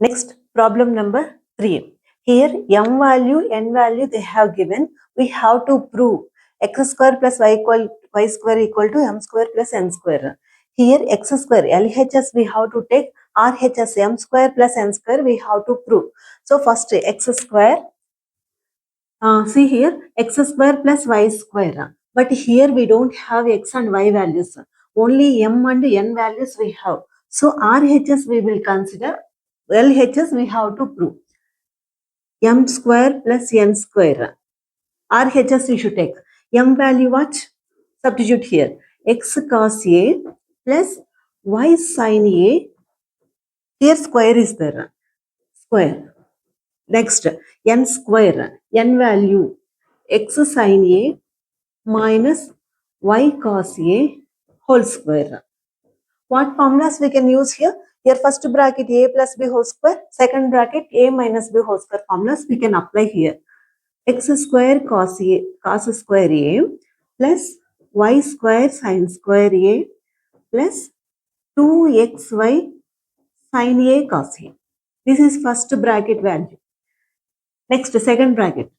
Next, problem number 3. Here, m value, n value they have given. We have to prove x square plus y square equal to m square plus n square. Here, x square, LHS we have to take, RHS m square plus n square we have to prove. So, first x square, see here, x square plus y square. But here we don't have x and y values. Only m and n values we have. So, RHS we will consider. LHS we have to prove m square plus n square. RHS we should take. M value what? Substitute here. X cos A plus y sin A. Here square is there. Square. Next, n square. N value. X sin A minus y cos A whole square. What formulas we can use here? Here first bracket a plus b whole square, second bracket a minus b whole square formulas we can apply here. X square cos square a plus y square sin square a plus 2xy sin a cos a. This is first bracket value. Next, second bracket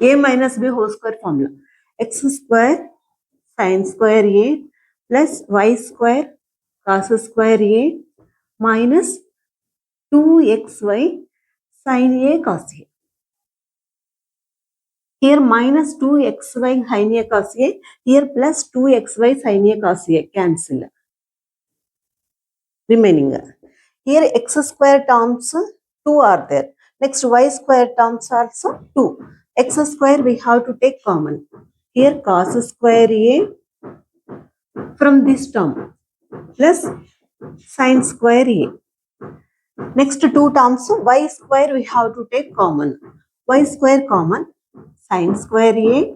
a minus b whole square formula. X square sin square a plus y square cos square a minus 2xy sin a cos a. Here minus 2xy sin a cos a, here plus 2xy sin a cos a, cancel. Remaining. Here x square terms 2 are there. Next y square terms also 2. X square we have to take common. Here cos square a from this term plus sin square a. Next two terms, y square we have to take common. Y square common, sin square a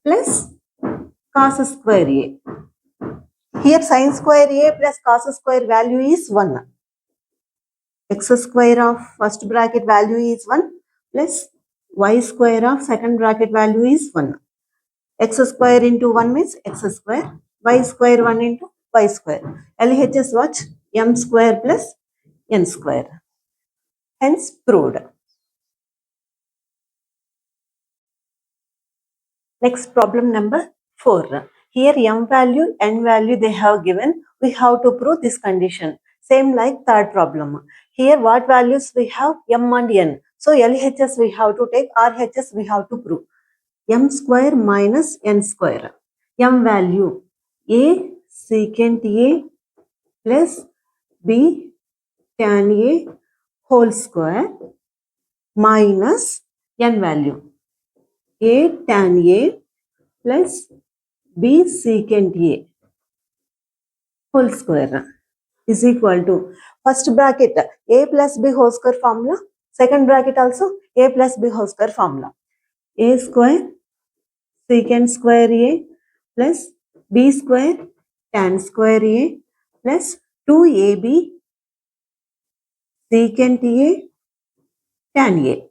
plus cos square a. Here sin square a plus cos square value is 1. X square of first bracket value is 1 plus y square of second bracket value is 1. X square into 1 means x square, y square 1 into y square. LHS what? M square plus n square. Hence proved. Next, problem number 4. Here m value, n value they have given. We have to prove this condition. Same like third problem. Here what values we have? M and n. So LHS we have to take, RHS we have to prove. M square minus n square. M value a secant a plus b tan a whole square minus n value a tan a plus b secant a whole square is equal to first bracket a plus b whole square formula, second bracket also a plus b whole square formula. A square secant square a plus b square tan square a plus 2ab secant a tan a.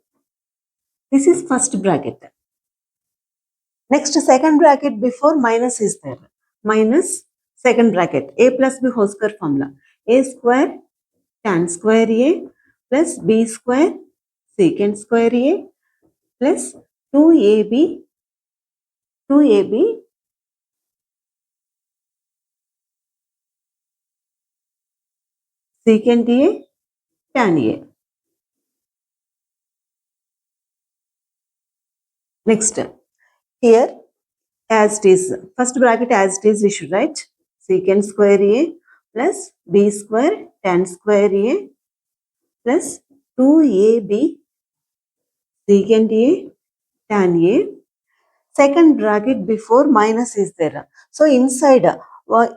This is first bracket. Next, second bracket before minus is there. Minus second bracket a plus b whole square formula. A square tan square a plus b square secant square a plus 2ab secant a tan a. Next, here as it is, first bracket as it is we should write secant square a plus b square tan square a plus 2ab secant a tan a. Second bracket before minus is there. So inside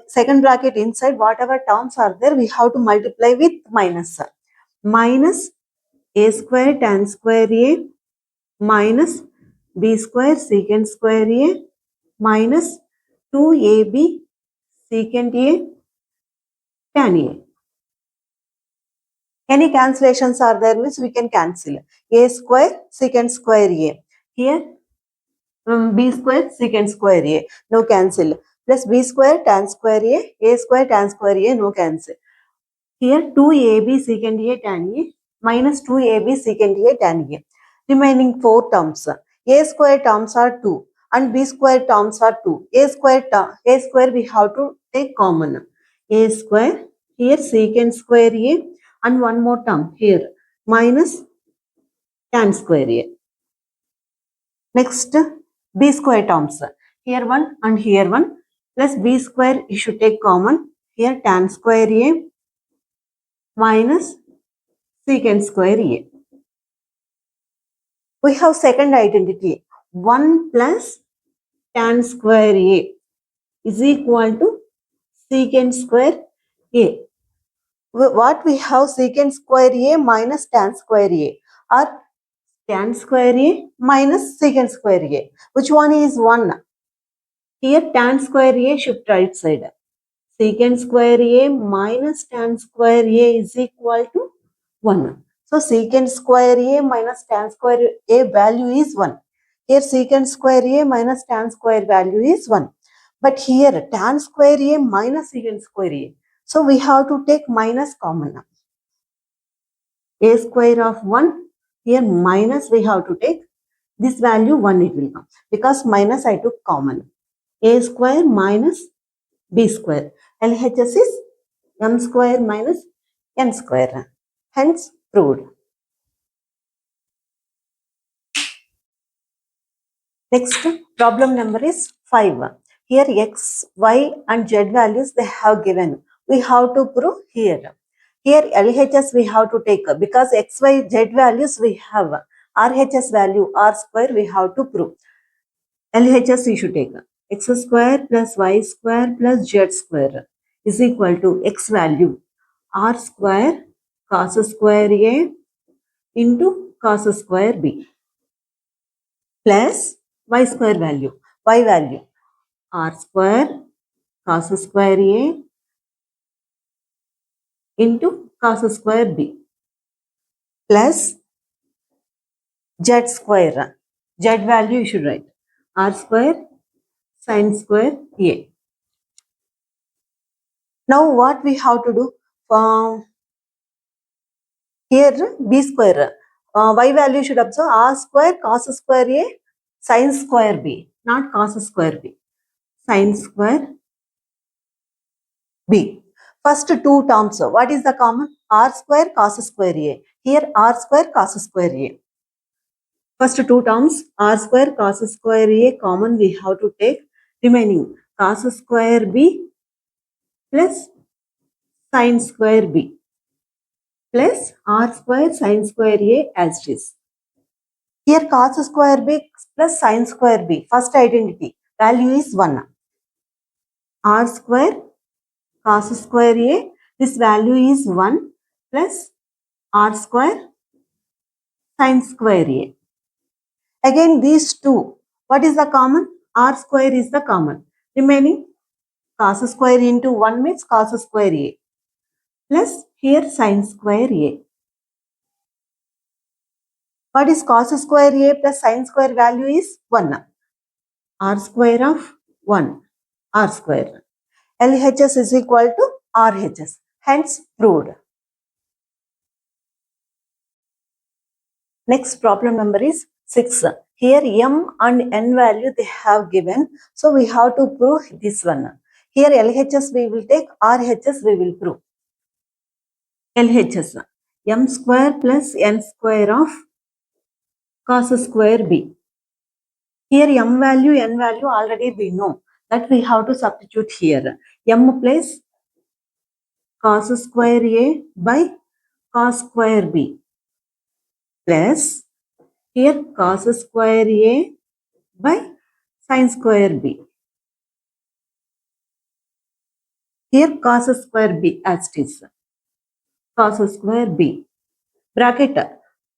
second bracket inside whatever terms are there we have to multiply with minus. Minus a square tan square a minus b square secant square a minus 2ab secant a tan a. Any cancellations are there means we can cancel. A square secant square a. Here b square secant square a, no cancel. Plus b square tan square a square tan square a, no cancel. Here 2ab secant a tan a minus 2ab secant a tan a. Remaining 4 terms. A square terms are 2 and b square terms are 2. A square we have to take common. A square, here secant square a, and one more term here minus tan square a. Next, b square terms. Here one and here one plus b square you should take common. Here tan square a minus secant square a. We have second identity. 1 plus tan square a is equal to secant square a. What we have secant square a minus tan square a, or tan square a minus secant square a. Which one is 1? Here tan square a shift right side. Secant square a minus tan square a is equal to 1. So secant square a minus tan square a value is 1. Here secant square a minus tan square value is 1. But here tan square a minus secant square a. So we have to take minus common. A square of 1, here minus we have to take. This value 1 it will come. Because minus I took common. A square minus b square. LHS is m square minus n square. Hence proved. Next problem number is 5. Here x, y and z values they have given. We have to prove here. Here LHS we have to take because x, y, z values we have. RHS value r square we have to prove. LHS we should take x square plus y square plus z square is equal to x value r square cos square a into cos square b plus y square value, y value r square cos square a into cos square b plus z square. Z value you should write r square sin square a. Now what we have to do? Here b square, y value should observe r square cos square a sin square b, not cos square b, sin square b. First two terms, what is the common? R square cos square a. Here r square cos square a. First two terms r square cos square a common we have to take. Remaining cos square b plus sin square b plus r square sin square a as it is. Here cos square b plus sin square b, first identity, value is 1. R square cos square a, this value is 1 plus r square sin square a. Again these two, what is the common? R square is the common. Remaining cos square into 1 means cos square a plus here sin square a. What is cos square a plus sin square value is 1. R square of 1, R square. LHS is equal to RHS, hence proved. Next problem number is 6. Here m and n value they have given, so we have to prove this one. Here LHS we will take, RHS we will prove. LHS, m square plus n square of cos square b. Here m value, n value already we know, that we have to substitute here. M plus cos square a by cos square b plus here cos square a by sin square b. Here cos square b as it is. Cos square b. Bracket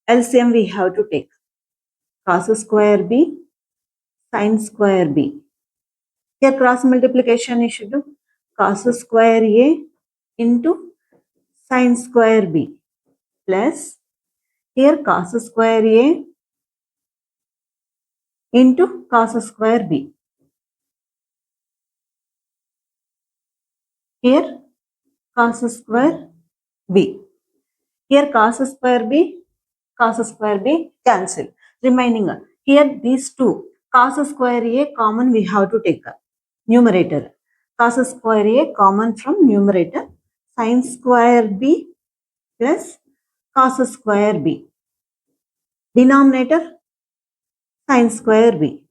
LCM we have to take. Cos square b, sin square b. Here cross multiplication you should do. Cos square a into sin square b plus here cos square a into cos square b. Here cos square b. Here cos square b cancel. Remaining here these two cos square a common we have to take numerator. Cos square a common from numerator. Sin square b plus cos square b. Denominator sin square b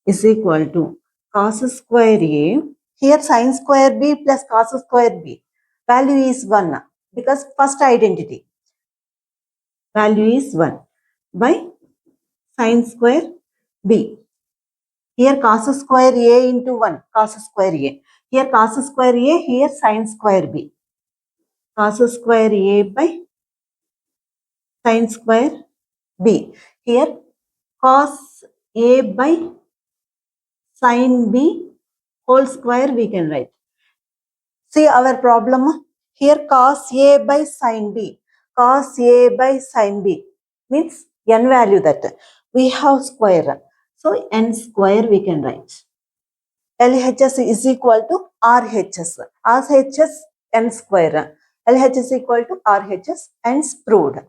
is equal to cos square a. Here sin square b plus cos square b. Value is 1 because first identity. Value is 1 by sin square b. Here cos square a into 1 cos square a. Here cos square a, here sin square b. Cos square a by sin square b. Here cos a by sin b whole square we can write. See our problem here cos a by sin b. Cos a by sin b means n value that we have square. So n square we can write. LHS is equal to RHS. RHS n square. LHS is equal to RHS, hence proved.